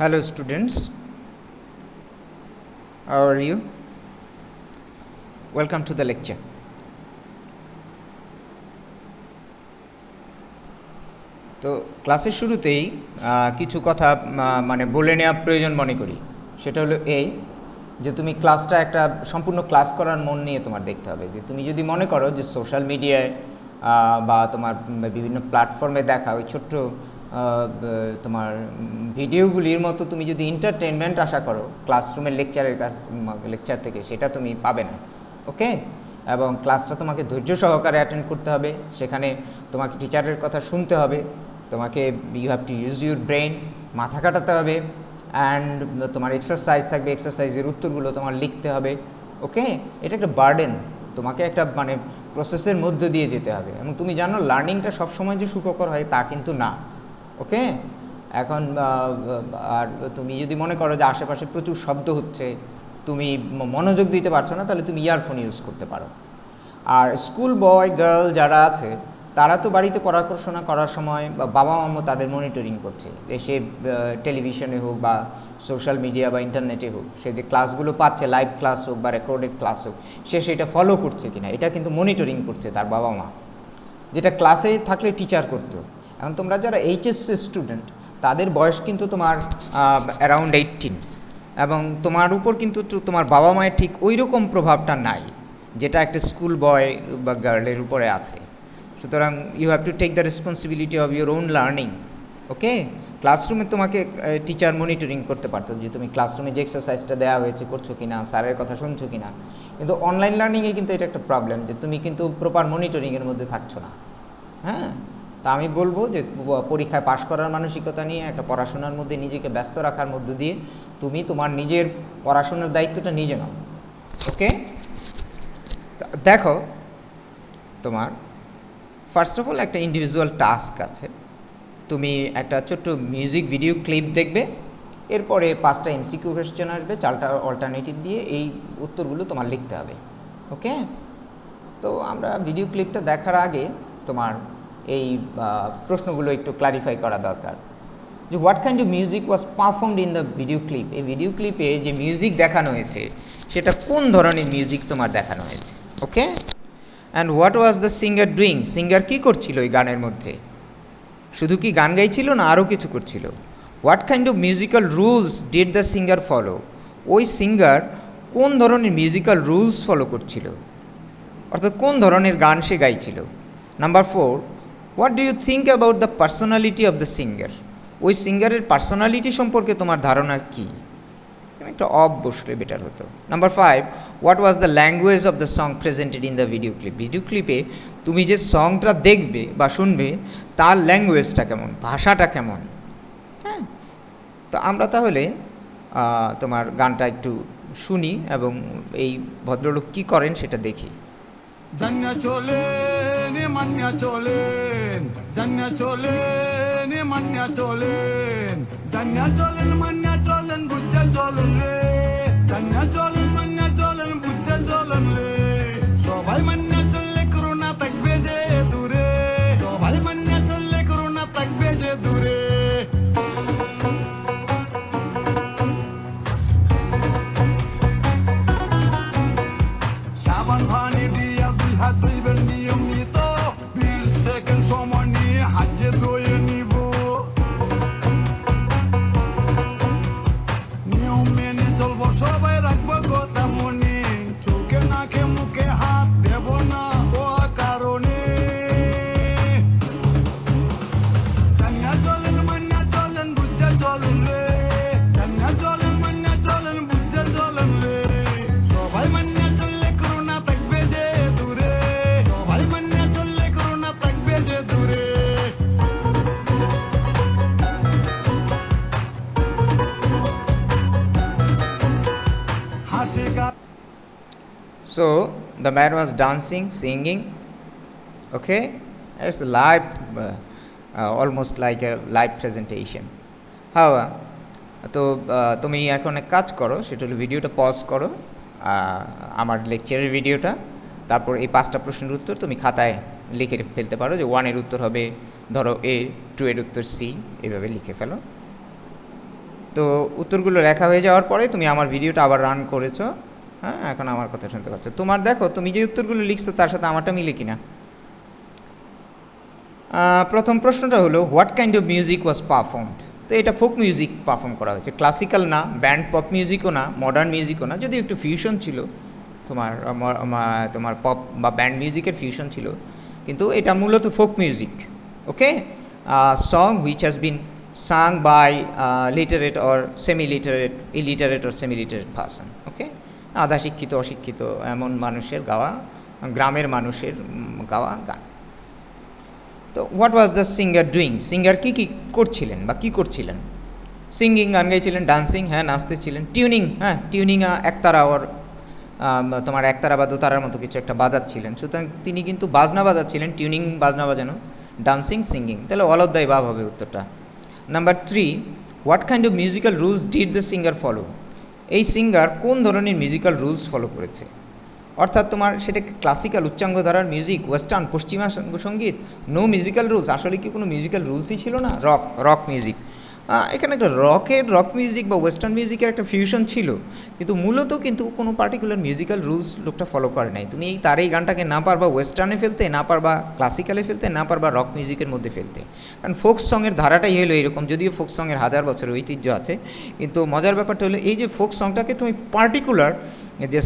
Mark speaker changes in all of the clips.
Speaker 1: Hello students, how are you? Welcome to the lecture. তো ক্লাসের শুরুতেই কিছু কথা মানে বলে নেওয়া প্রয়োজন মনে করি। সেটা হলো এই যে তুমি ক্লাসটা একটা সম্পূর্ণ ক্লাস করার মন নিয়ে তোমার দেখতে হবে। যে তুমি যদি মনে করো যে সোশ্যাল মিডিয়ায় বা তোমার বিভিন্ন প্ল্যাটফর্মে দেখা ওই ছোট্ট তোমার ভিডিওগুলির মতো তুমি যদি এন্টারটেনমেন্ট আশা করো ক্লাসরুমের লেকচার থেকে, সেটা তুমি পাবে না। ওকে, এবং ক্লাসটা তোমাকে ধৈর্য সহকারে অ্যাটেন্ড করতে হবে। সেখানে তোমাকে টিচারের কথা শুনতে হবে, তোমাকে you have to use your brain, মাথা কাটাতে হবে, অ্যান্ড তোমার এক্সারসাইজ থাকবে, এক্সারসাইজের উত্তরগুলো তোমার লিখতে হবে। ওকে, এটা একটা বার্ডেন, তোমাকে একটা মানে প্রসেসের মধ্য দিয়ে যেতে হবে। এবং তুমি জানো লার্নিংটা সবসময় যে সুখকর হয় তা কিন্তু না। ওকে, এখন আর তুমি যদি মনে করো যে আশেপাশে প্রচুর শব্দ হচ্ছে, তুমি মনোযোগ দিতে পারছো না, তাহলে তুমি ইয়ারফোন ইউজ করতে পারো। আর স্কুল বয় গার্ল যারা আছে তারা তো বাড়িতে পড়াশোনা করার সময় বাবা মামা তাদের মনিটরিং করছে, যে সে টেলিভিশনে হোক বা সোশ্যাল মিডিয়া বা ইন্টারনেটে হোক, সে যে ক্লাসগুলো পাচ্ছে, লাইভ ক্লাস হোক বা রেকর্ডেড ক্লাস হোক, সে সেটা ফলো করছে কিনা এটা কিন্তু মনিটরিং করছে তার বাবা মা, যেটা ক্লাসে থাকলে টিচার করতো। এখন তোমরা যারা এইচএসসি স্টুডেন্ট, তাদের বয়স কিন্তু তোমার অ্যারাউন্ড 18, এবং তোমার উপর কিন্তু তোমার বাবা মায়ের ঠিক ওই রকম প্রভাবটা নাই যেটা একটা স্কুল বয় বা গার্লের উপরে আছে। সুতরাং you have to take the responsibility of your own learning. Okay, ক্লাসরুমে তোমাকে টিচার মনিটরিং করতে পারতো যে তুমি ক্লাসরুমে যে এক্সারসাইজটা দেওয়া হয়েছে করছো কি না, স্যারের কথা শুনছো কি না। কিন্তু অনলাইন লার্নিংয়ে কিন্তু এটা একটা প্রবলেম যে তুমি কিন্তু প্রপার মনিটরিংয়ের মধ্যে থাকছো না। হ্যাঁ, তা আমি বলবো যে পরীক্ষায় পাশ করার মানসিকতা নিয়ে একটা পড়াশোনার মধ্যে নিজেকে ব্যস্ত রাখার মধ্য দিয়ে তুমি তোমার নিজের পড়াশোনার দায়িত্বটা নিজে নাও। ওকে, দেখো তোমার ফার্স্ট অফ অল একটা ইন্ডিভিজুয়াল টাস্ক আছে। তুমি একটা ছোট্ট মিউজিক ভিডিও ক্লিপ দেখবে, এরপরে 5টা এমসিকিউ কোয়েশ্চেন আসবে, 4টা অল্টারনেটিভ দিয়ে এই উত্তরগুলো তোমার লিখতে হবে। ওকে, তো আমরা ভিডিও ক্লিপটা দেখার আগে তোমার এই প্রশ্নগুলো একটু ক্লারিফাই করা দরকার যে what kind of music was performed in the video clip. এই ভিডিও ক্লিপে যে মিউজিক দেখানো হয়েছে সেটা কোন ধরনের মিউজিক তোমার দেখানো হয়েছে। Okay, and what was the singer doing, singer কী করছিল এই গানের মধ্যে, শুধু কি গান গাইছিল না আরও কিছু করছিল। What kind of musical rules did the singer follow, ওই সিঙ্গার কোন ধরনের মিউজিক্যাল রুলস ফলো করছিল, অর্থাৎ কোন ধরনের গান সে গাইছিল। Number 4, what do you think about the personality of the singer, ওই সিঙ্গারের পার্সোনালিটি সম্পর্কে তোমার ধারণা কী। একটা অফ বসলে বেটার হতো। Number 5, what was the language of the song presented in the video clip, video ক্লিপে তুমি যে সংটা দেখবে বা শুনবে তার ল্যাঙ্গুয়েজটা কেমন, ভাষাটা কেমন। হ্যাঁ, তো আমরা তাহলে তোমার গানটা একটু শুনি এবং এই ভদ্রলোক কী করেন সেটা দেখি।
Speaker 2: জান্না চলেন মান্না চলেন, জান্না চলেন মান্না চলেন, জান্না চলেন মান্না চলেন, বুঝা চলেন রে, জান্না চলেন মান্না চলেন, বুঝা চলেন রে। সবাই মান্না চললে করোনা থাকবে যে দূরে, সবাই মান্না চললে করোনা থাকবে যে দূরে। সাবান পানি দিয়া দুই হাত ধুইবেন নিয়মিত, 20 সেকেন্ড সময় নিয়ে হাত যে ধুয়ে নিব, নিয়ম মেনে চলবো সবাই, রাখবো কথা মনে, চোখে নাকে মুখে হাত দেব না ও কারণে। জান্না চলেন মান্না চলেন, বুঝা চলেন রে, জান্না চলেন মান্না চলেন, বুঝা চলেন রে। সবাই মান্না চললে করোনা থাকবে যে দূরে, সবাই মান্না চললে করোনা থাকবে যে দূরে। হাসি কা
Speaker 1: So the man was dancing, singing. Okay, it's a live, almost like a live presentation. However, তো তুমি এখন এক কাজ করো, সেটা হলো ভিডিওটা পজ করো, আমার লেকচারের ভিডিওটা, তারপর এই 5টা প্রশ্নের উত্তর তুমি খাতায় লিখে ফেলতে পারো। যে 1 এর উত্তর হবে ধরো A, 2 এর উত্তর C, এইভাবে লিখে ফেলো। তো উত্তরগুলো লেখা হয়ে যাওয়ার পরে তুমি আমার ভিডিওটা আবার রান করেছো, হ্যাঁ, এখন আমার কথা শুনতে পাচ্ছ। তোমার দেখো তুমি যে উত্তরগুলো লিখছো তার সাথে আমারটা মিলে কিনা। প্রথম প্রশ্নটা হলো what kind of music was performed. তো এটা ফোক মিউজিক পারফর্ম করা হয়েছে, ক্লাসিক্যাল না, ব্যান্ড পপ মিউজিকও না, মডার্ন মিউজিকও না, যদি একটু ফিউশন ছিল তোমার তোমার পপ বা ব্যান্ড মিউজিকের ফিউশন ছিল, কিন্তু এটা মূলত folk music. Okay, song which has been sung by literate or semi literate, illiterate or semi literate person. Okay, আধা শিক্ষিত অশিক্ষিত এমন মানুষের গাওয়া, গ্রামের মানুষের গাওয়া গান। তো what was the singer doing, singer কী কী করছিলেন বা কী করছিলেন? সিঙ্গিং, গান গাইছিলেন, ডান্সিং, হ্যাঁ নাচতেছিলেন, টিউনিং, হ্যাঁ টিউনিং একতারা ওর তোমার একতারা বা দোতারার মতো কিছু একটা বাজাচ্ছিলেন, সুতরাং তিনি কিন্তু বাজনা বাজাচ্ছিলেন, টিউনিং বাজনা বাজানো, ডান্সিং, সিঙ্গিং, তাহলে অল অফ দ্য অ্যাবাভ হবে উত্তরটা। Number 3, what kind of musical rules did the singer follow, এই সিঙ্গার কোন ধরনের মিউজিক্যাল রুলস ফলো করেছে? অর্থাৎ তোমার সেটা ক্লাসিক্যাল উচ্চাঙ্গ ধারার মিউজিক, ওয়েস্টার্ন পশ্চিমা সঙ্গীত, নো মিউজিক্যাল রুলস, আসলে কি কোনো মিউজিক্যাল রুলসই ছিল না? রক মিউজিক, এখানে একটা রক মিউজিক বা ওয়েস্টার্ন মিউজিকের একটা ফিউশন ছিল, কিন্তু মূলত কিন্তু কোনো পার্টিকুলার মিউজিক্যাল রুলস লোকটা ফলো করে নাই। তুমি তার এই গানটাকে না পারবা ওয়েস্টার্নে ফেলতে, না পারবা ক্লাসিক্যালে ফেলতে, না পারবা রক মিউজিকের মধ্যে ফেলতে, কারণ ফোক সঙের ধারাটাই হলো এরকম। যদিও ফোক সঙের 1000 বছরের ঐতিহ্য আছে, কিন্তু মজার ব্যাপারটা হলো এই যে ফোক সংটাকে তুমি পার্টিকুলার যে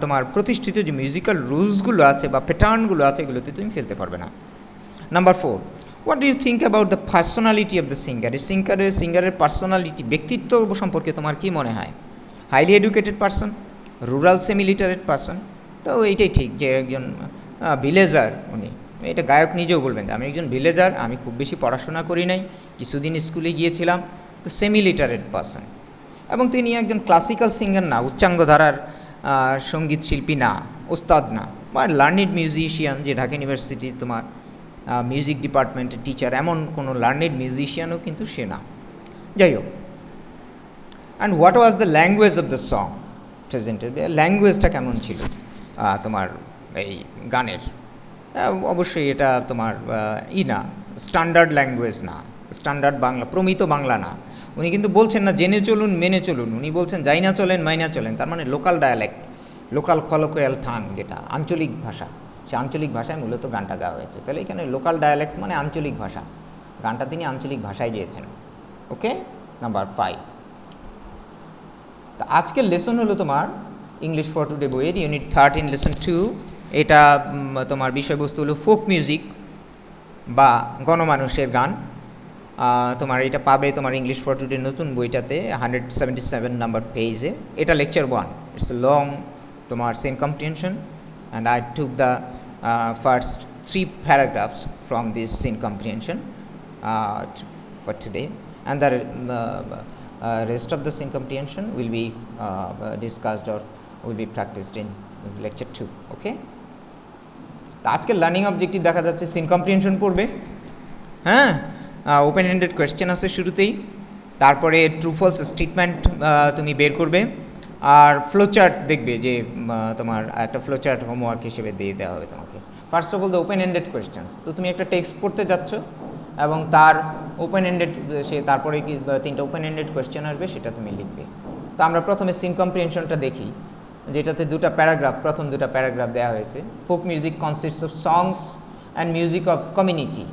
Speaker 1: তোমার প্রতিষ্ঠিত যে মিউজিক্যাল রুলসগুলো আছে বা প্যাটার্নগুলো আছে এগুলোতে তুমি ফেলতে পারবে না। Number 4, what do you think about the personality of the singer, সিঙ্গারের পার্সোনালিটি, ব্যক্তিত্ব সম্পর্কে তোমার কী মনে হয়? Highly educated person, rural semi literate person, তো এইটাই ঠিক যে একজন ভিলেজার উনি, এটা গায়ক নিজেও বলবেন যে আমি একজন ভিলেজার, আমি খুব বেশি পড়াশোনা করি নাই, কিছুদিন স্কুলে গিয়েছিলাম, তো সেমি লিটারেট পার্সন, এবং তিনি একজন ক্লাসিক্যাল সিঙ্গার না, উচ্চাঙ্গ ধারার সঙ্গীত শিল্পী না, ওস্তাদ না, বা লার্নিড মিউজিশিয়ান যে ঢাকা ইউনিভার্সিটি তোমার মিউজিক ডিপার্টমেন্টের টিচার, এমন কোনো লার্নিড মিউজিশিয়ানও কিন্তু সে না। যাই হোক, and what was the language of the song presented, ল্যাঙ্গুয়েজটা কেমন ছিল তোমার এই গানের? অবশ্যই এটা তোমার না, স্ট্যান্ডার্ড ল্যাঙ্গুয়েজ না, স্ট্যান্ডার্ড বাংলা, প্রমিত বাংলা না। উনি কিন্তু বলছেন না জেনে চলুন মেনে চলুন, উনি বলছেন যাই না চলেন মাইনা চলেন, তার মানে লোকাল ডায়ালেক্ট, লোকাল কলোকিয়াল ঠাং, যেটা আঞ্চলিক ভাষা, সে আঞ্চলিক ভাষায় মূলত গানটা গাওয়া হয়েছে। তাহলে এখানে লোকাল ডায়ালেক্ট মানে আঞ্চলিক ভাষা, গানটা তিনি আঞ্চলিক ভাষায় গিয়েছেন। ওকে, নাম্বার 5, তা আজকের লেসন হলো তোমার ইংলিশ ফর টুডে বইয়ের ইউনিট 13 লেসন 2। এটা তোমার বিষয়বস্তু হলো ফোক মিউজিক বা গণমানুষের গান। তোমার এটা পাবে তোমার ইংলিশ ফর টুডে নতুন বইটাতে 177 নাম্বার পেজে। এটা লেকচার 1, ইটস এ লং তোমার scene comprehension, and I took the first 3 paragraphs from this scene comprehension for today, and the rest of the sin comprehension will be discussed or will be practiced in this lecture 2. Okay, তো আজকের learning objective দেখা যাচ্ছে scene comprehension পড়বে, হ্যাঁ, open ended question আছে শুরুতেই, তারপরে true false statement তুমি বের করবে, আর ফ্লোচার্ট দেখবে যে তোমার একটা ফ্লোচার্ট হোমওয়ার্ক হিসেবে দিয়ে দেওয়া হবে তোমাকে। First of all the open ended questions, তো তুমি একটা টেক্সট পড়তে যাচ্ছ এবং তার ওপেন এন্ডেড তারপরে কি 3টা ওপেন এন্ডেড কোয়েশ্চেন আসবে, সেটা তুমি লিখবে। তো আমরা প্রথমে সিন কম্প্রিহেনশনটা দেখি, যেটাতে 2টা প্যারাগ্রাফ, প্রথম 2টা প্যারাগ্রাফ দেওয়া হয়েছে। Folk music consists of songs and music of community,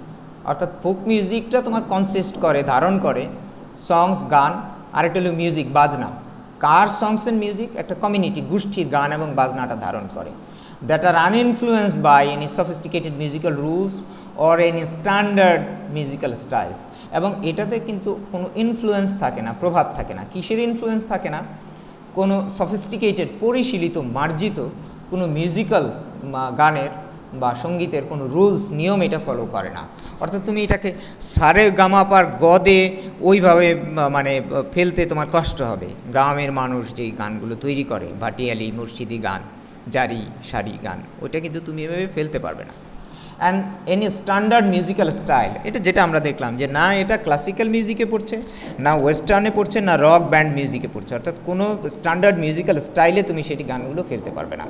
Speaker 1: অর্থাৎ ফোক মিউজিকটা তোমার কনসিস্ট করে, ধারণ করে সংস গান, আরেকটা হলো মিউজিক বাজনা। কার সংস অ্যান্ড মিউজিক? একটা কমিউনিটি, গোষ্ঠীর গান এবং বাজনাটা ধারণ করে। That are uninfluenced by any sophisticated musical rules or any standard musical styles, এবং এটাতে কিন্তু কোনো ইনফ্লুয়েন্স থাকে না, প্রভাব থাকে না। কিসের ইনফ্লুয়েন্স থাকে না? কোনো সফিস্টিকেটেড, পরিশীলিত, মার্জিত কোনো মিউজিক্যাল গানের বা সঙ্গীতের কোনো রুলস, নিয়ম এটা ফলো করে না। অর্থাৎ তুমি এটাকে সারে গামাপার গদে ওইভাবে মানে ফেলতে তোমার কষ্ট হবে। গ্রামের মানুষ যেই গানগুলো তৈরি করে, ভাটিয়ালি, মুর্শিদি গান, জারি সারি গান, ওইটা কিন্তু তুমি এভাবে ফেলতে পারবে না। And any standard musical style, এটা যেটা আমরা দেখলাম যে না এটা ক্লাসিক্যাল মিউজিকে পড়ছে, না ওয়েস্টার্নে পড়ছে, না রক ব্যান্ড মিউজিকে পড়ছে, অর্থাৎ কোনো স্ট্যান্ডার্ড মিউজিক্যাল স্টাইলে তুমি সেটি গানগুলো ফেলতে পারবে না।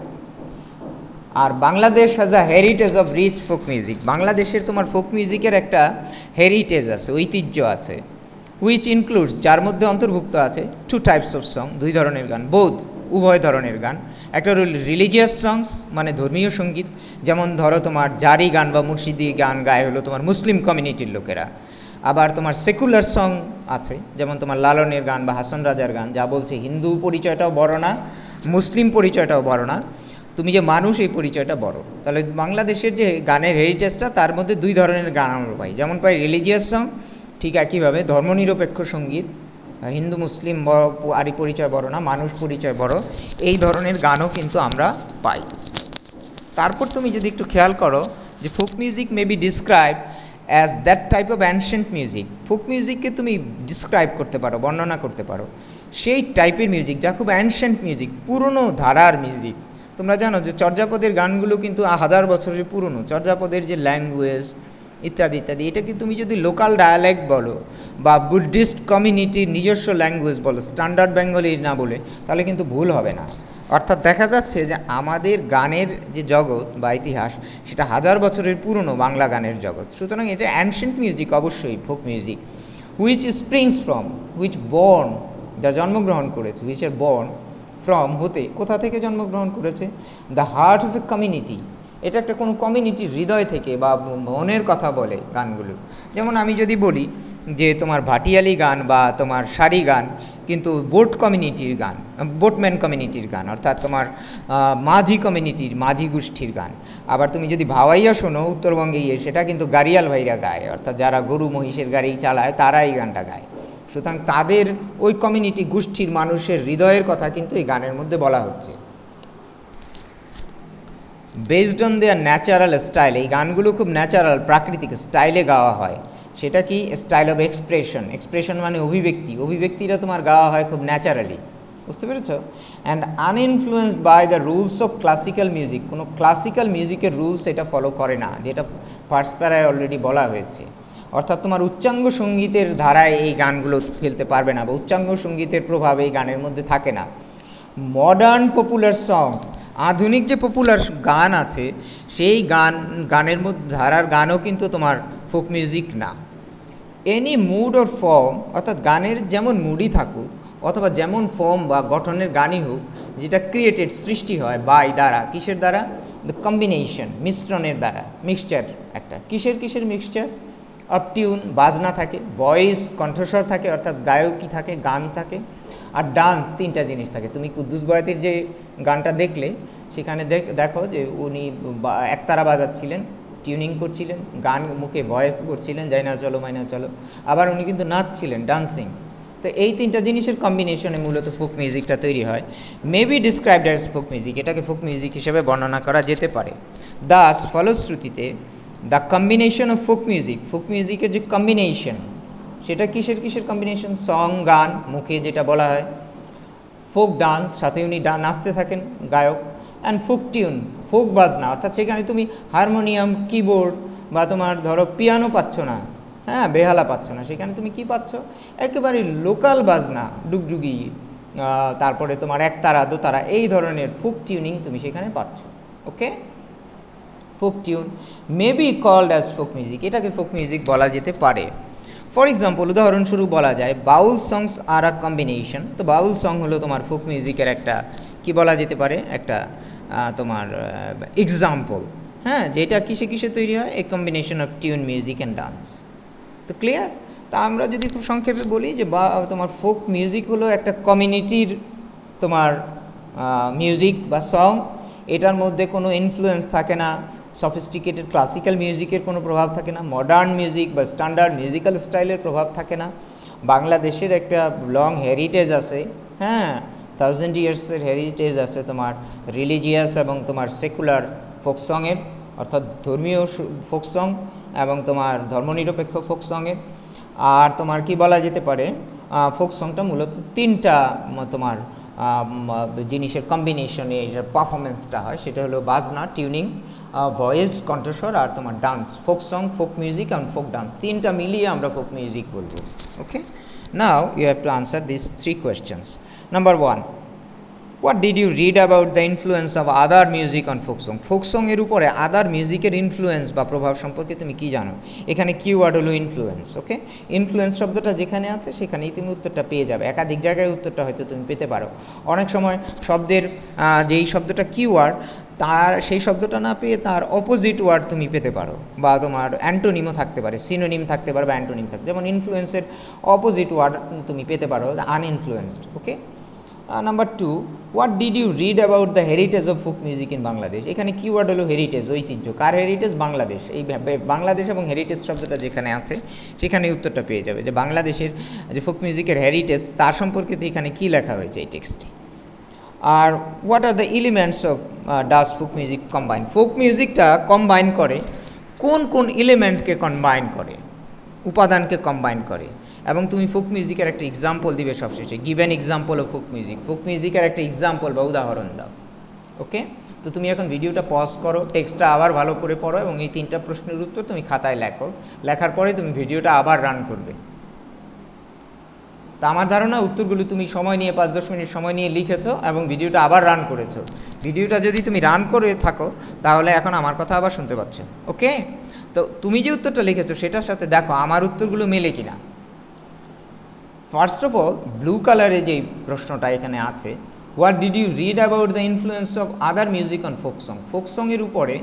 Speaker 1: আর Bangladesh has a heritage of rich folk music, বাংলাদেশের তোমার ফোক মিউজিকের একটা হেরিটেজ আছে, ঐতিহ্য আছে। হুইচ ইনক্লুডস, যার মধ্যে অন্তর্ভুক্ত আছে টু টাইপস অফ সং, দুই ধরনের গান, বোধ উভয় ধরনের গান। একটা হলো রিলিজিয়াস সংস মানে ধর্মীয় সঙ্গীত, যেমন ধরো তোমার জারি গান বা মুর্শিদি গান গায়ে হলো তোমার মুসলিম কমিউনিটির লোকেরা। আবার তোমার সেকুলার সং আছে, যেমন তোমার লালনের গান বা হাসন রাজার গান, যা বলছে হিন্দু পরিচয়টাও বড় না, মুসলিম পরিচয়টাও বড় না, তুমি যে মানুষ এই পরিচয়টা বড়। তাহলে বাংলাদেশের যে গানের হেরিটেজটা, তার মধ্যে দুই ধরনের গান আমরা পাই, যেমন পাই রিলিজিয়াস সং, ঠিক একইভাবে ধর্মনিরপেক্ষ সঙ্গীত, হিন্দু মুসলিম আরি পরিচয় বড় না, মানুষ পরিচয় বড়, এই ধরনের গানও কিন্তু আমরা পাই। তারপর তুমি যদি একটু খেয়াল করো যে folk music may be describe as that type of ancient music. Folk মিউজিককে তুমি ডিসক্রাইব করতে পারো, বর্ণনা করতে পারো সেই টাইপের মিউজিক যা খুব অ্যানশিয়েন্ট মিউজিক, পুরনো ধারার মিউজিক। তোমরা জানো যে চর্যাপদের গানগুলো কিন্তু 1000 বছরের পুরনো, চর্যাপদের যে ল্যাঙ্গুয়েজ ইত্যাদি ইত্যাদি, এটাকে তুমি যদি লোকাল ডায়ালেক্ট বলো বা বুদ্ধিস্ট কমিউনিটির নিজস্ব ল্যাঙ্গুয়েজ বলো, স্ট্যান্ডার্ড বেঙ্গলি না বলে, তাহলে কিন্তু ভুল হবে না। অর্থাৎ দেখা যাচ্ছে যে আমাদের গানের যে জগৎ বা ইতিহাস, সেটা 1000 বছরের পুরনো বাংলা গানের জগৎ। সুতরাং এটা অ্যানশিয়েন্ট মিউজিক, অবশ্যই folk music. Which springs from, which born, যা জন্মগ্রহণ করেছে, হুইচ আর বর্ন ফ্রম, হতে, কোথা থেকে জন্মগ্রহণ করেছে, the heart of a community, এটা একটা কোনো কমিউনিটির হৃদয় থেকে বা মনের কথা বলে গানগুলো। যেমন আমি যদি বলি যে তোমার ভাটিয়ালি গান বা তোমার সারি গান কিন্তু বোট কমিউনিটির গান, বোটম্যান কমিউনিটির গান, অর্থাৎ তোমার মাঝি কমিউনিটির, মাঝি গোষ্ঠীর গান। আবার তুমি যদি ভাওয়াইয়া শোনো উত্তরবঙ্গে গিয়ে, সেটা কিন্তু গাড়িয়াল ভাইরা গায়, অর্থাৎ যারা গরু মহিষের গাড়ি চালায় তারা এই গানটা গায়। সুতরাং তাদের ওই কমিউনিটি গোষ্ঠীর মানুষের হৃদয়ের কথা কিন্তু এই গানের মধ্যে বলা হচ্ছে। Based on their natural style, এই গানগুলো খুব ন্যাচারাল প্রাকৃতিক স্টাইলে গাওয়া হয়। সেটা কি স্টাইল অফ এক্সপ্রেশন, এক্সপ্রেশন মানে অভিব্যক্তি, অভিব্যক্তিটা তোমার গাওয়া হয় খুব ন্যাচারালি, বুঝতে পেরেছ? And uninfluenced by the rules of classical music, কোনো ক্লাসিক্যাল মিউজিকের রুলস এটা ফলো করে না, যেটা ফার্স্ট প্যারায় অলরেডি বলা হয়েছে। অর্থাৎ তোমার উচ্চাঙ্গ সঙ্গীতের ধারায় এই গানগুলো ফেলতে পারবে না, বা উচ্চাঙ্গ সঙ্গীতের প্রভাব এই গানের মধ্যে থাকে না। মডার্ন পপুলার সংস, আধুনিক যে পপুলার গান আছে সেই গানের মধ্যে ধারার গানও কিন্তু তোমার ফোক মিউজিক না। এনি মুড অর ফর্ম, অর্থাৎ গানের যেমন মুডই থাকুক অথবা যেমন ফর্ম বা গঠনের গানই হোক, যেটা ক্রিয়েটেড, সৃষ্টি হয় বাই দ্বারা, কিসের দ্বারা, দ্য কম্বিনেশন, মিশ্রণের দ্বারা, মিক্সচার, একটা কিসের মিক্সচার অফ টিউন, বাজনা থাকে, ভয়েস কণ্ঠস্বর থাকে, অর্থাৎ গায়কী থাকে, গান থাকে, আর ডান্স, তিনটা জিনিস থাকে। তুমি কুদ্দুস বয়াতির যে গানটা দেখলে, সেখানে দেখো যে উনি একতারা বাজাচ্ছিলেন, টিউনিং করছিলেন, গান মুখে ভয়েস করছিলেন, যাই না চলো মাইনা চলো, আবার উনি কিন্তু নাচছিলেন, ডান্সিং। তো এই তিনটা জিনিসের কম্বিনেশনে মূলত ফোক মিউজিকটা তৈরি হয়। Maybe described as folk music, এটাকে ফোক মিউজিক হিসেবে বর্ণনা করা যেতে পারে। দাস, ফলশ্রুতিতে, the combination of folk music, folk মিউজিকের যে কম্বিনেশন, সেটা কিসের কম্বিনেশন, সং গান মুখে যেটা বলা হয়, ফোক ডান্স, সাথে উনি নাচতে থাকেন গায়ক, অ্যান্ড ফোক টিউন, ফোক বাজনা, অর্থাৎ সেখানে তুমি হারমোনিয়াম, কিবোর্ড বা তোমার ধরো পিয়ানো পাচ্ছ না, হ্যাঁ, বেহালা পাচ্ছ না, সেখানে তুমি কি পাচ্ছ, একেবারে লোকাল বাজনা, ডুগডুগি, তারপরে তোমার একতারা, দোতারা, এই ধরনের ফোক টিউনিং তুমি সেখানে পাচ্ছ। Okay, folk tune may be called as folk music, এটাকে ফোক মিউজিক বলা যেতে পারে। ফর এক্সাম্পল, উদাহরণস্বরূপ বলা যায় বাউল সংস আর আ কম্বিনেশন। তো বাউল সং হলো তোমার ফোক মিউজিকের একটা কি বলা যেতে পারে, একটা তোমার এক্সাম্পল, হ্যাঁ, যেটা কিসে তৈরি হয়, a combination of tune, music and dance. তো ক্লিয়ার? তা আমরা যদি খুব সংক্ষেপে বলি যে তোমার ফোক মিউজিক হলো একটা কমিউনিটির তোমার মিউজিক বা সং, এটার মধ্যে কোনো ইনফ্লুয়েন্স থাকে না, সফিস্টিকেটেড ক্লাসিক্যাল মিউজিকের কোনো প্রভাব থাকে না, মডার্ন মিউজিক বা স্ট্যান্ডার্ড মিউজিক্যাল স্টাইলের প্রভাব থাকে না। বাংলাদেশের একটা লং হেরিটেজ আছে, হ্যাঁ, 1000 ইয়ার্সের হেরিটেজ আছে তোমার রিলিজিয়াস এবং তোমার সেকুলার ফোক সঙের, অর্থাৎ ধর্মীয় ফোক সং এবং তোমার ধর্মনিরপেক্ষ ফোক সঙের। আর তোমার কি বলা যেতে পারে, ফোক সংটা মূলত তিনটা তোমার জিনিসের কম্বিনেশনে এটার পারফরমেন্সটা হয়, সেটা হলো বাজনা, টিউনিং, ভয়েস, কণ্ঠস্বর, আর তোমার dance. Folk song, folk music and folk dance, তিনটা মিলিয়ে আমরা ফোক মিউজিক বলবো। Okay, now you have to answer this 3 questions. Number 1, what did you read about the influence of other music on folk song? Folk সংয়ের উপরে other মিউজিকের influence বা প্রভাব সম্পর্কে তুমি কি জানো? এখানে কিওয়ার্ড হলো ইনফ্লুয়েন্স। ওকে, ইনফ্লুয়েন্স শব্দটা যেখানে আছে সেখানেই তুমি উত্তরটা পেয়ে যাবে। একাধিক জায়গায় উত্তরটা হয়তো তুমি পেতে পারো। অনেক সময় শব্দের যেই শব্দটা কিওয়ার্ড তার সেই শব্দটা না পেয়ে তার অপোজিট ওয়ার্ড তুমি পেতে পারো, বা তোমার অ্যান্টোনিমও থাকতে পারে, সিনোনিম থাকতে পারে বা অ্যান্টোনিম থাকতে, যেমন ইনফ্লুয়েন্সের অপোজিট ওয়ার্ড তুমি পেতে পারো uninfluenced. Okay, number 2, what did you read about the heritage of folk music in Bangladesh? এখানে কিওয়ার্ড হলো হেরিটেজ, ঐতিহ্য। কার হেরিটেজ? বাংলাদেশ। এই বাংলাদেশ এবং হেরিটেজ শব্দটা যেখানে আছে সেখানে উত্তরটা পেয়ে যাবে, যে বাংলাদেশের যে ফোক মিউজিকের হেরিটেজ তার সম্পর্কে এখানে কী লেখা হয়েছে এই টেক্সটে। আর what are the elements of does folk music combine? Folk মিউজিকটা কম্বাইন করে কোন কোন এলিমেন্টকে কম্বাইন করে, উপাদানকে কম্বাইন করে, এবং তুমি ফোক মিউজিকের একটা এক্সাম্পল দিবে সবশেষে। Give an example of folk music. Folk মিউজিকের একটা এক্সাম্পল বা উদাহরণ দাও। ওকে, তো তুমি এখন ভিডিওটা পজ করো, টেক্সটটা আবার ভালো করে পড়ো এবং এই 3টা প্রশ্নের উত্তর তুমি খাতায় লেখো। লেখার পরে তুমি ভিডিওটা আবার রান করবে। তা আমার ধারণা উত্তরগুলো তুমি সময় নিয়ে 5-10 মিনিট সময় নিয়ে লিখেছো এবং ভিডিওটা আবার রান করেছো। ভিডিওটা যদি তুমি রান করে থাকো তাহলে এখন আমার কথা আবার শুনতে পাচ্ছ। ওকে, তো তুমি যে উত্তরটা লিখেছো সেটার সাথে দেখো আমার উত্তরগুলো মেলে কিনা। ফার্স্ট অফ অল, ব্লু কালারে যেই প্রশ্নটা এখানে আছে, what did you read about the influence of other music on folk song? Folk সংয়ের উপরে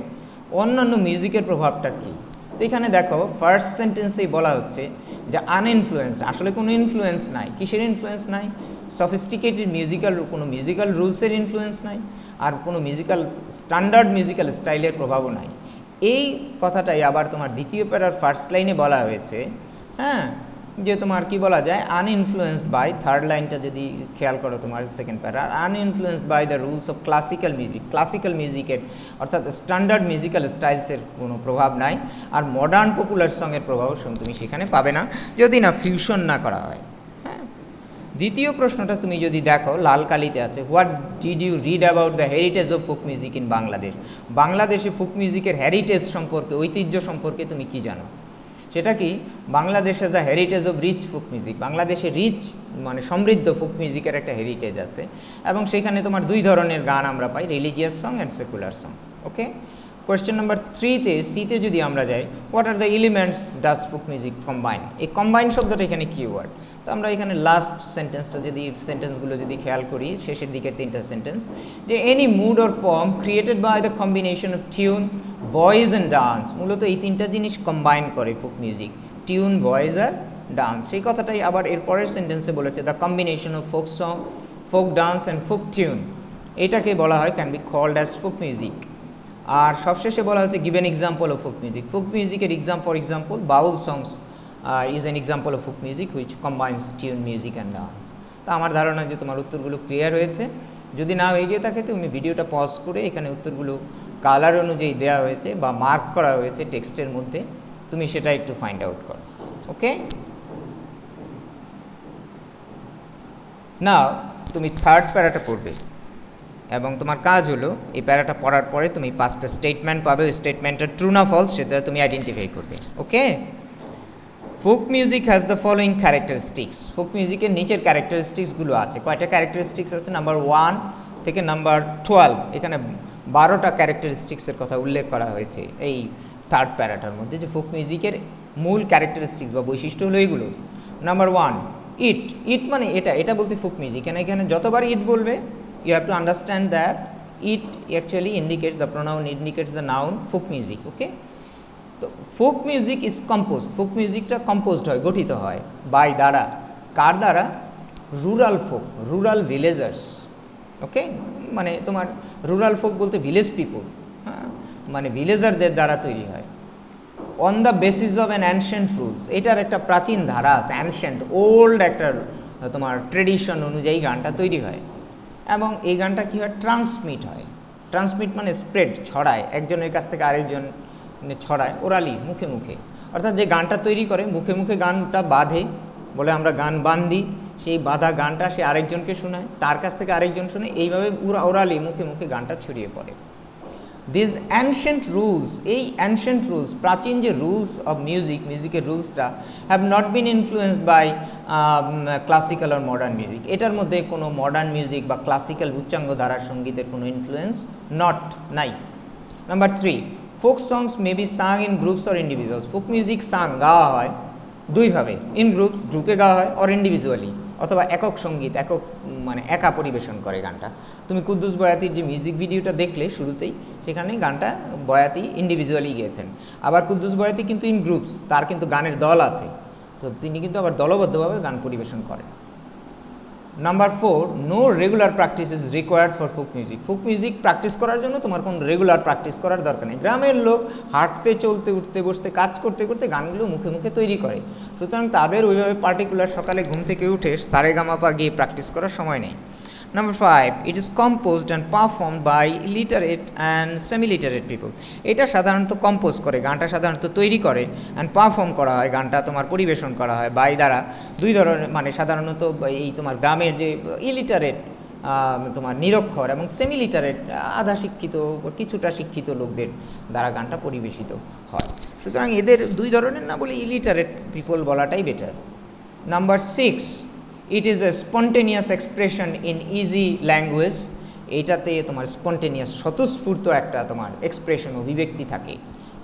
Speaker 1: অন্যান্য মিউজিকের প্রভাবটা কী? তো এখানে দেখো ফার্স্ট সেন্টেন্সেই বলা হচ্ছে যে আনইনফ্লুয়েন্স, আসলে কোনো ইনফ্লুয়েন্স নাই। কিসের ইনফ্লুয়েন্স নাই? সফিস্টিকেটেড কোনো মিউজিক্যাল রুলসের ইনফ্লুয়েন্স নাই, আর কোনো স্ট্যান্ডার্ড মিউজিক্যাল স্টাইলের প্রভাবও নাই। এই কথাটাই আবার তোমার দ্বিতীয় প্যারার ফার্স্ট লাইনে বলা হয়েছে। হ্যাঁ, যে তোমার কি বলা যায়, আনইনফ্লুয়েন্সড বাই, থার্ড লাইনটা যদি খেয়াল করো তোমার second para, uninfluenced by the rules of classical music. Classical মিউজিকের অর্থাৎ স্ট্যান্ডার্ড মিউজিক্যাল স্টাইলসের কোনো প্রভাব নাই, আর মডার্ন পপুলার সঙের প্রভাব তুমি সেখানে পাবে না যদি না ফিউশন না করা হয়। হ্যাঁ, দ্বিতীয় প্রশ্নটা তুমি যদি দেখো লাল কালিতে আছে, what did you read about the heritage of folk music in Bangladesh? বাংলাদেশে ফোক মিউজিকের হেরিটেজ সম্পর্কে, ঐতিহ্য সম্পর্কে তুমি কি জানো? সেটা কি? Bangladesh as a heritage of rich folk music. বাংলাদেশে রিচ মানে সমৃদ্ধ ফোক মিউজিকের একটা হেরিটেজ আছে, এবং সেখানে তোমার 2 ধরনের গান আমরা পাই, religious song and secular song. Okay, question number 3তে, সিতে যদি আমরা যাই, what are the elements does folk music combine? এই কম্বাইন শব্দটা এখানে কিওয়ার্ড। তো আমরা এখানে লাস্ট সেন্টেন্সটা যদি, সেন্টেন্সগুলো যদি খেয়াল করি, শেষের দিকের 3টা সেন্টেন্স, যে any mood or form created by the combination of tune, voice and dance. মূলত এই 3টা জিনিস কম্বাইন করে ফোক মিউজিক, টিউন, ভয়েস আর ডান্স। সেই কথাটাই আবার এর পরের সেন্টেন্সে বলেছে, the combination of folk song, folk dance and folk tune, এটাকে বলা হয় can be called as folk music. আর সবশেষে বলা হচ্ছে give an example of folk music. Folk মিউজিকের for example Baul songs is an example of folk music which combines tune, music and dance. তো আমার ধারণা যে তোমার উত্তরগুলো ক্লিয়ার হয়েছে। যদি না হয়ে গিয়ে থাকে তুমি ভিডিওটা পজ করে এখানে উত্তরগুলো কালার অনুযায়ী দেওয়া হয়েছে বা মার্ক করা হয়েছে টেক্সটের মধ্যে, তুমি সেটা একটু ফাইন্ড আউট করো। ওকে, নাও তুমি থার্ড প্যারাটা পড়বে এবং তোমার কাজ হলো এই প্যারাটা পড়ার পরে তুমি 5টা স্টেটমেন্ট পাবে। ওই স্টেটমেন্টটা ট্রু না ফলস সেটা তুমি আইডেন্টিফাই করবে। Okay, folk music has the following characteristics. Folk মিউজিকের নিচের ক্যারেক্টারিস্টিক্সগুলো আছে। কয়টা ক্যারেক্টারিস্টিক্স আছে? নাম্বার 1 থেকে নাম্বার 12, এখানে 12টা ক্যারেক্টারিস্টিক্সের কথা উল্লেখ করা হয়েছে এই থার্ড প্যারাটার মধ্যে, যে ফোক মিউজিকের মূল ক্যারেক্টারিস্টিক্স বা বৈশিষ্ট্য হলো এইগুলো। নাম্বার 1, ইট মানে এটা বলতে ফোক মিউজিক। এখানে যতবার ইট বলবে, you have to understand that it actually indicates, the pronoun indicates the noun folk music. Okay, তো folk music is composed, folk মিউজিকটা কম্পোজড হয়, গঠিত হয় বাই দ্বারা, কার দ্বারা? Rural folk, rural villagers. Okay, মানে তোমার রুরাল ফোক বলতে ভিলেজ পিপল, হ্যাঁ, মানে ভিলেজারদের দ্বারা তৈরি হয়। On the basis of an ancient rules, এটার একটা প্রাচীন ধারা আছে, অ্যানশিয়েন্ট ওল্ড একটা তোমার ট্রেডিশন অনুযায়ী গানটা তৈরি হয়, এবং এই গানটা কী হয়? ট্রান্সমিট হয়। ট্রান্সমিট মানে স্প্রেড, ছড়ায়, একজনের কাছ থেকে আরেকজন ছড়ায়, ওরালি, মুখে মুখে। অর্থাৎ যে গানটা তৈরি করে মুখে মুখে গানটা বাঁধে, বলে আমরা গান বান্ধি, সেই বাঁধা গানটা সে আরেকজনকে শোনায়, তার কাছ থেকে আরেকজন শোনে, এইভাবে ওরালি মুখে মুখে গানটা ছড়িয়ে পড়ে। দিস অ্যানশিয়েন্ট রুলস, এই অ্যানশিয়েন্ট রুলস, প্রাচীন যে রুলস অফ মিউজিকের রুলসটা have not been influenced by classical আর মডার্ন মিউজিক। এটার মধ্যে কোনো মডার্ন মিউজিক বা ক্লাসিক্যাল উচ্চাঙ্গ ধারার সঙ্গীতের কোনো ইনফ্লুয়েন্স নাই। Number 3, folk songs may be sung in groups or individuals. Folk music গাওয়া হয় দুইভাবে, ইন গ্রুপস গ্রুপে গাওয়া হয়, অর ইন্ডিভিজুয়ালি অথবা একক সঙ্গীত মানে একা পরিবেশন করে গানটা। তুমি কুদ্দুস বয়াতির যে মিউজিক ভিডিওটা দেখলে শুরুতেই, সেখানে গানটা বয়াতি ইন্ডিভিজুয়ালি গিয়েছেন। আবার কুদ্দুস বয়াতি কিন্তু ইন গ্রুপস, তার কিন্তু গানের দল আছে, তো তিনি কিন্তু আবার দলবদ্ধভাবে গান পরিবেশন করেন। Number 4, no regular practice is required for folk music. Folk music practice করার জন্য তোমার কোনো রেগুলার প্র্যাকটিস করার দরকার নেই। গ্রামের লোক হাঁটতে, চলতে, উঠতে, বসতে, কাজ করতে করতে গানগুলো মুখে মুখে তৈরি করে, সুতরাং তাদের ওইভাবে পার্টিকুলার সকালে ঘুম থেকে উঠে সারেগামাপা গিয়ে প্র্যাকটিস করার সময় নেই। Number 5, it is composed and performed by literate and semi literate people. এটা সাধারণত কম্পোজ করে, গানটা সাধারণত তৈরি করে, অ্যান্ড পারফর্ম করা হয়, গানটা তোমার পরিবেশন করা হয় বাই দ্বারা দুই ধরনের, মানে সাধারণত এই তোমার গ্রামের যে ইলিটারেট তোমার নিরক্ষর এবং সেমি লিটারেট আধা শিক্ষিত কিছুটা শিক্ষিত লোকদের দ্বারা গানটা পরিবেশিত হয়। সুতরাং এদের দুই ধরনের না বলে ইলিটারেট পিপল বলাটাই better. Number 6, it is a spontaneous expression in easy language. এইটাতে তোমার স্পন্টেনিয়াস স্বতঃস্ফূর্ত একটা তোমার এক্সপ্রেশন, অভিব্যক্তি থাকে।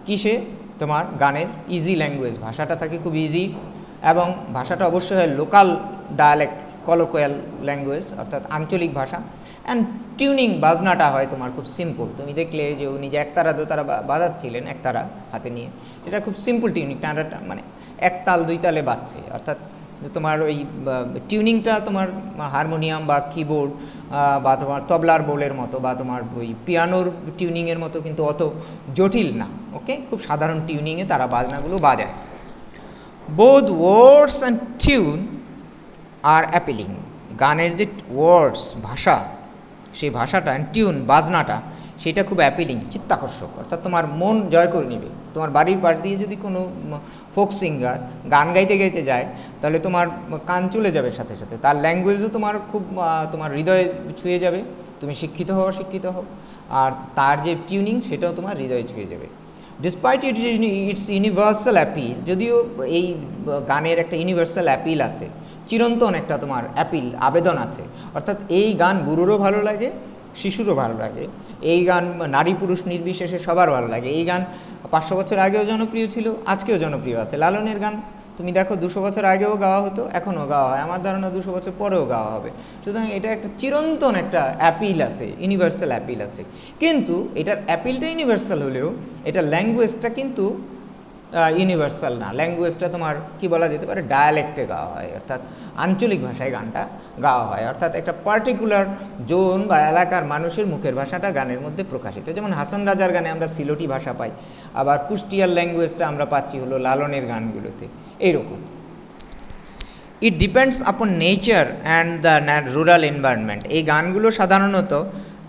Speaker 1: কিসে? তোমার গানের ইজি ল্যাঙ্গুয়েজ, ভাষাটা থাকে খুব ইজি, এবং ভাষাটা অবশ্যই হয় লোকাল ডায়ালেক্ট, কলোকুয়াল ল্যাঙ্গুয়েজ অর্থাৎ আঞ্চলিক ভাষা। অ্যান্ড টিউনিং, বাজনাটা হয় তোমার খুব সিম্পল। তুমি দেখলে যে উনি যে একতারা দোতারা বাজাচ্ছিলেন একতারা হাতে নিয়ে, সেটা খুব সিম্পল টিউনিং, টানাটা মানে এক তাল দুই তালে বাজছে, অর্থাৎ তোমার ওই টিউনিংটা তোমার হারমোনিয়াম বা কিবোর্ড বা তোমার তবলার বোলের মতো বা তোমার ওই পিয়ানোর টিউনিংয়ের মতো কিন্তু অত জটিল না। ওকে, খুব সাধারণ টিউনিংয়ে তারা বাজনাগুলো বাজায়। Both words and tune are appealing. গানের যে ওয়ার্ডস, ভাষা, সেই ভাষাটা, অ্যান্ড টিউন, বাজনাটা, সেটা খুব অ্যাপিলিং, চিত্তাকর্ষক, অর্থাৎ তোমার মন জয় করে নেবে। তোমার বাড়ির পাশ দিয়ে যদি কোনো ফোক সিঙ্গার গান গাইতে গাইতে যায়, তাহলে তোমার কান চলে যাবে সাথে সাথে, তার ল্যাঙ্গুয়েজও তোমার খুব তোমার হৃদয়ে ছুঁয়ে যাবে। তুমি শিক্ষিত হও আর তার যে টিউনিং সেটাও তোমার হৃদয়ে ছুঁয়ে যাবে। ডিসপাইট ইটস ইউনিভার্সাল অ্যাপিল, যদিও এই গানের একটা ইউনিভার্সাল অ্যাপিল আছে, চিরন্তন একটা তোমার অ্যাপিল, আবেদন আছে, অর্থাৎ এই গান বুড়োরও ভালো লাগে, শিশুরও ভালো লাগে, এই গান নারী পুরুষ নির্বিশেষে সবার ভালো লাগে। এই গান 500 বছর আগেও জনপ্রিয় ছিল, আজকেও জনপ্রিয় আছে। লালনের গান তুমি দেখো 200 বছর আগেও গাওয়া হতো, এখনও গাওয়া হয়, আমার ধারণা 200 বছর পরেও গাওয়া হবে। সুতরাং এটা একটা চিরন্তন একটা অ্যাপিল আছে, ইউনিভার্সাল অ্যাপিল আছে। কিন্তু এটার অ্যাপিলটা ইউনিভার্সাল হলেও এটার ল্যাঙ্গুয়েজটা কিন্তু ইউনিভার্সাল না। ল্যাঙ্গুয়েজটা তোমার কি বলা যেতে পারে, ডায়ালেক্টে গাওয়া হয়, অর্থাৎ আঞ্চলিক ভাষায় গানটা গাওয়া হয়, অর্থাৎ একটা পার্টিকুলার জোন বা এলাকার মানুষের মুখের ভাষাটা গানের মধ্যে প্রকাশিত। যেমন হাসন রাজার গানে আমরা সিলোটি ভাষা পাই, আবার কুষ্টিয়ার ল্যাঙ্গুয়েজটা আমরা পাচ্ছি হলো লালনের গানগুলোতে, এইরকম। It depends upon nature and the rural environment. এই গানগুলো সাধারণত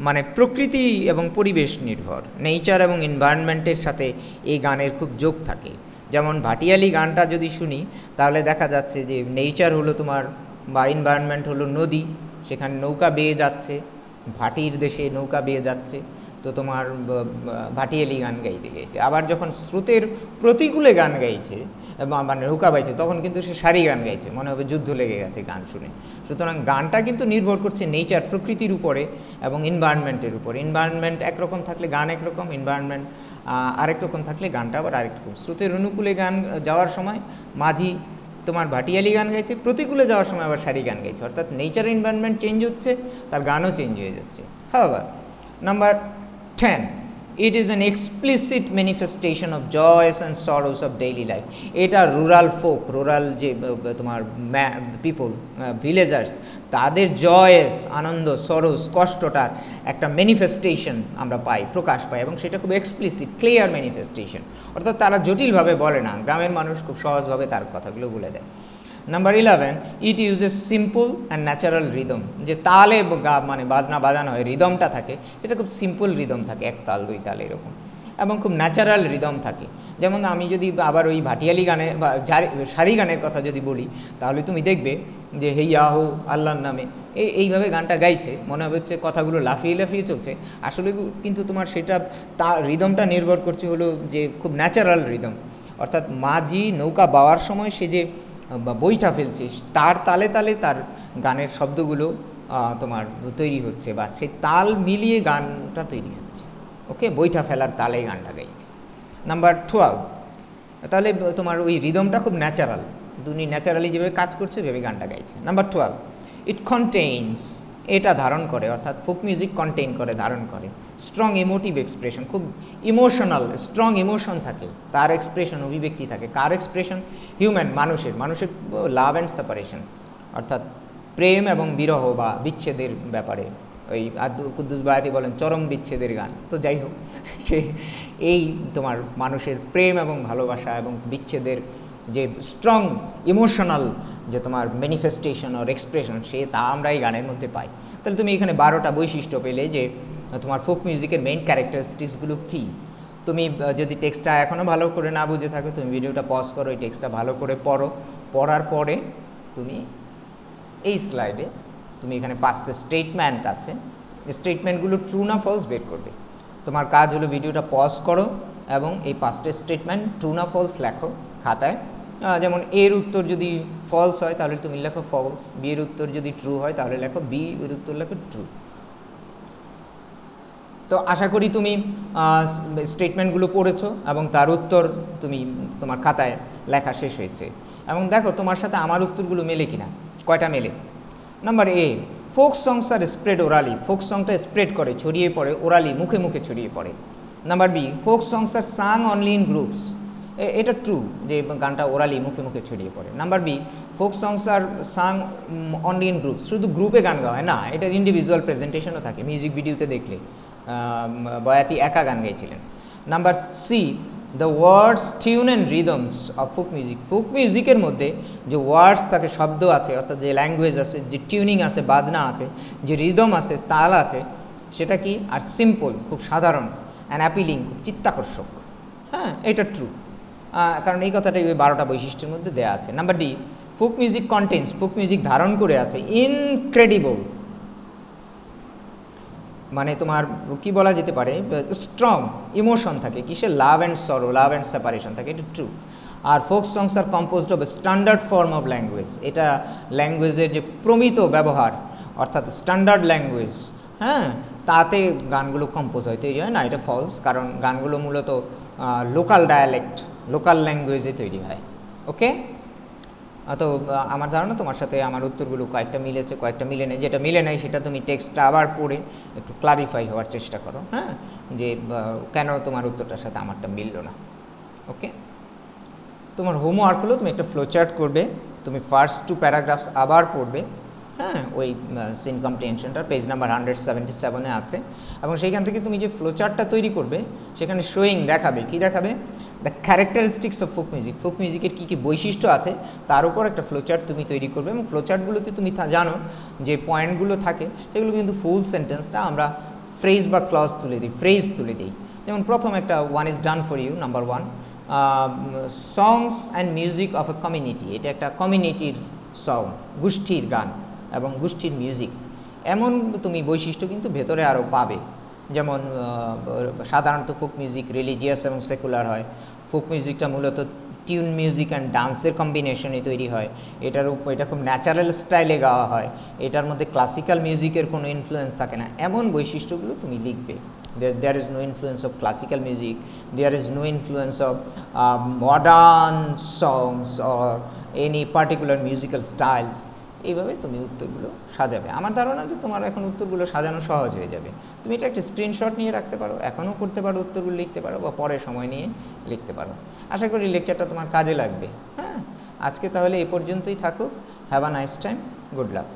Speaker 1: মানে প্রকৃতি এবং পরিবেশ নির্ভর, নেচার এবং এনভায়রনমেন্টের সাথে এই গানের খুব যোগ থাকে। যেমন ভাটিয়ালি গানটা যদি শুনি, তাহলে দেখা যাচ্ছে যে নেচার হলো তোমার বা এনভায়রনমেন্ট হলো নদী, সেখানে নৌকা বেয়ে যাচ্ছে, ভাটির দেশে নৌকা বেয়ে যাচ্ছে, তো তোমার ভাটিয়ালি গান গাইতে গাইতে। আবার যখন স্রোতের প্রতিকূলে গান গাইছে মানে নৌকা বাইছে, তখন কিন্তু সে সারি গান গাইছে, মনে হবে যুদ্ধ লেগে গেছে গান শুনে। সুতরাং গানটা কিন্তু নির্ভর করছে নেচার, প্রকৃতির উপরে এবং এনভায়রনমেন্টের উপরে। এনভায়রনমেন্ট একরকম থাকলে গান একরকম, এনভায়রনমেন্ট আরেক রকম থাকলে গানটা আবার আরেক রকম। স্রোতের অনুকূলে গান যাওয়ার সময় মাঝি তোমার ভাটিয়ালি গান গাইছে, প্রতিকূলে যাওয়ার সময় আবার সারি গান গাইছে, অর্থাৎ নেচার এনভায়রনমেন্ট চেঞ্জ হচ্ছে, তার গানও চেঞ্জ হয়ে যাচ্ছে। হাওয়ার number 10, it is an explicit manifestation of joys and sorrows of daily life. এটা রুরাল ফোক, রুরাল যে তোমার পিপল, ভিলেজার্স, তাদের জয়েস, আনন্দ, সরোস, কষ্টটার একটা ম্যানিফেস্টেশন আমরা পাই, প্রকাশ পাই, এবং সেটা খুব এক্সপ্লিসিট, ক্লিয়ার ম্যানিফেস্টেশন, অর্থাৎ তারা জটিলভাবে বলে না, গ্রামের মানুষ খুব সহজভাবে তার কথাগুলো বলে দেয়। Number 11, it uses simple and natural rhythm. যে তালে মানে বাজনা বাজানো হয়, রিদমটা থাকে, সেটা খুব সিম্পল রিদম থাকে, এক তাল দুই তাল এরকম, এবং খুব ন্যাচারাল রিদম থাকে। যেমন আমি যদি আবার ওই ভাটিয়ালি গানে বা সারি গানের কথা যদি বলি, তাহলে তুমি দেখবে যে হেইয়া হো আল্লাহর নামে এইভাবে গানটা গাইছে, মনে হচ্ছে কথাগুলো লাফিয়ে লাফিয়ে চলছে, আসলে কিন্তু তোমার সেটা তার রিদমটা নির্ভর করছে হলো যে খুব ন্যাচারাল রিদম, অর্থাৎ মাঝি নৌকা বাওয়ার সময় সে যে বা বইটা ফেলছিস, তার তালে তালে তার গানের শব্দগুলো তোমার তৈরি হচ্ছে, বা সেই তাল মিলিয়ে গানটা তৈরি হচ্ছে। ওকে, বইটা ফেলার তালে গানটা গাইছে। নাম্বার 12, তাহলে তোমার ওই রিদমটা খুব ন্যাচারাল, তুমি ন্যাচারালি যেভাবে কাজ করছো ভেবে গানটা গাইছে। নাম্বার 12, ইট কন্টেইনস, এটা ধারণ করে, অর্থাৎ ফোক মিউজিক কন্টেইন করে, ধারণ করে স্ট্রং ইমোটিভ এক্সপ্রেশন, খুব ইমোশনাল, স্ট্রং ইমোশন থাকে, তার এক্সপ্রেশন, অভিব্যক্তি থাকে। কার এক্সপ্রেশন? হিউম্যান, মানুষের লাভ অ্যান্ড সেপারেশন, অর্থাৎ প্রেম এবং বিরহ বা বিচ্ছেদের ব্যাপারে। ওই কুদ্দুস বায়াতি বলেন চরম বিচ্ছেদের গান। তো যাই হোক, সে এই তোমার মানুষের প্রেম এবং ভালোবাসা এবং বিচ্ছেদের যে স্ট্রং ইমোশনাল যে তোমার ম্যানিফেস্টেশন অর এক্সপ্রেশন, তা আমরা এই গানের মধ্যে পাই। তাহলে তুমি এখানে 12টা বৈশিষ্ট্য পেলে যে তোমার ফোক মিউজিকের মেইন ক্যারেক্টারিস্টিক্সগুলো কী। তুমি যদি টেক্সটটা এখনও ভালো করে না বুঝে থাকো, তুমি ভিডিওটা পজ করো, এই টেক্সটটা ভালো করে পড়ো, পড়ার পরে তুমি এই স্লাইডে তুমি এখানে 5টা স্টেটমেন্ট আছে, স্টেটমেন্টগুলো ট্রু না ফলস বের করবে। তোমার কাজ হলো ভিডিওটা পজ করো এবং এই 5টা স্টেটমেন্ট ট্রু না ফলস লেখো খাতায়। যেমন এর উত্তর যদি ফলস হয় তাহলে তুমি লেখো ফলস, বি এর উত্তর যদি ট্রু হয় তাহলে লেখো বি, এর উত্তর লেখো ট্রু। তো আশা করি তুমি স্টেটমেন্টগুলো পড়েছো এবং তার উত্তর তুমি তোমার খাতায় লেখা শেষ হয়েছে। এবং দেখো তোমার সাথে আমার উত্তরগুলো মেলে কিনা, কয়টা মেলে। Number A, folk songs are spread orally, folk সংটা স্প্রেড করে, ছড়িয়ে পড়ে, ওরালি মুখে মুখে ছড়িয়ে পড়ে। Number B, folk songs are sung only in groups, এটা ট্রু যে গানটা ওরালি মুখে মুখে ছড়িয়ে পড়ে। Number B, folk songs are sung only in groups, শুধু গ্রুপে গান গাওয়া হয় না, এটার ইন্ডিভিজুয়াল প্রেজেন্টেশনও থাকে। মিউজিক ভিডিওতে দেখলে বয়াতি একা গান গাইছিলেন। Number C, the words, tune and rhythms of folk music, folk মিউজিকের মধ্যে যে ওয়ার্ডস থাকে, শব্দ আছে, অর্থাৎ যে ল্যাঙ্গুয়েজ আছে, যে টিউনিং আছে, বাজনা আছে, যে রিদম আছে, তাল আছে, সেটা কি আর সিম্পল, খুব সাধারণ, অ্যান্ড অ্যাপিলিং, খুব চিত্তাকর্ষক। হ্যাঁ, এটা ট্রু, কারণ এই কথাটাই ওই 12টা বৈশিষ্ট্যের মধ্যে দেওয়া আছে। Number D, folk music contains, folk music ধারণ করে আছে ইনক্রেডিবল, মানে তোমার কি বলা যেতে পারে, স্ট্রং ইমোশন থাকে, কিসের? লাভ অ্যান্ড সরো, লাভ অ্যান্ড সেপারেশন থাকে, এটা true. Are folk songs are composed of standard form of language, এটা ল্যাঙ্গুয়েজের যে প্রমিত ব্যবহার, অর্থাৎ স্ট্যান্ডার্ড ল্যাঙ্গুয়েজ, হ্যাঁ, তাতে গানগুলো কম্পোজ হয়, তৈরি হয় না, এটা ফলস। কারণ গানগুলো মূলত লোকাল ডায়ালেক্ট, লোকাল ল্যাঙ্গুয়েজে তৈরি হয়। ওকে, তো আমার ধারণা তোমার সাথে আমার উত্তরগুলো কয়েকটা মিলেছে, কয়েকটা মিলে নেই। যেটা মিলে নেই সেটা তুমি টেক্সটটা আবার পড়ে একটু ক্লারিফাই হওয়ার চেষ্টা করো, হ্যাঁ, যে কেন তোমার উত্তরটার সাথে আমারটা মিলল না। ওকে, তোমার হোমওয়ার্ক হলো তুমি একটা ফ্লোচার্ট করবে, তুমি ফার্স্ট 2 প্যারাগ্রাফস আবার পড়বে, হ্যাঁ, ওই সিন কম্প্রিহেনশনটার পেজ নাম্বার 177-এ আছে, এবং সেইখান থেকে তুমি যে ফ্লোচার্টটা তৈরি করবে সেখানে শোয়িং দেখাবে, কি দেখাবে? The characteristics of folk music, folk মিউজিকের কী কী বৈশিষ্ট্য আছে তার উপর একটা ফ্লোচার্ট তুমি তৈরি করবে। এবং ফ্লোচার্টগুলোতে তুমি জানো যে পয়েন্টগুলো থাকে সেগুলো কিন্তু ফুল সেন্টেন্সটা আমরা ফ্রেজ বা ক্লজ তুলে দিই, ফ্রেজ তুলে দিই। যেমন প্রথম একটা one is done for you, number 1, songs and music of a community, এটা একটা কমিউনিটির সং, গোষ্ঠীর গান এবং গোষ্ঠীর মিউজিক। এমন তুমি বৈশিষ্ট্য কিন্তু ভেতরে আরও পাবে। যেমন সাধারণত ফোক মিউজিক রিলিজিয়াস এবং সেকুলার হয়, ফোক মিউজিকটা মূলত টিউন মিউজিক অ্যান্ড ডান্সের কম্বিনেশনে তৈরি হয়, এটা খুব ন্যাচারাল স্টাইলে গাওয়া হয়, এটার মধ্যে ক্লাসিক্যাল মিউজিকের কোনো ইনফ্লুয়েন্স থাকে না, এমন বৈশিষ্ট্যগুলো তুমি লিখবে। There is no influence of classical music, there is no influence of modern songs or any particular musical styles. এইভাবে তুমি উত্তরগুলো সাজাবে। আমার ধারণা যে তোমার এখন উত্তরগুলো সাজানো সহজ হয়ে যাবে। তুমি এটা একটা স্ক্রিনশট নিয়ে রাখতে পারো, এখনও করতে পারো, উত্তরগুলো লিখতে পারো, বা পরে সময় নিয়ে লিখতে পারো। আশা করি লেকচারটা তোমার কাজে লাগবে। হ্যাঁ, আজকে তাহলে এ পর্যন্তই থাকুক। Have a nice time, good luck.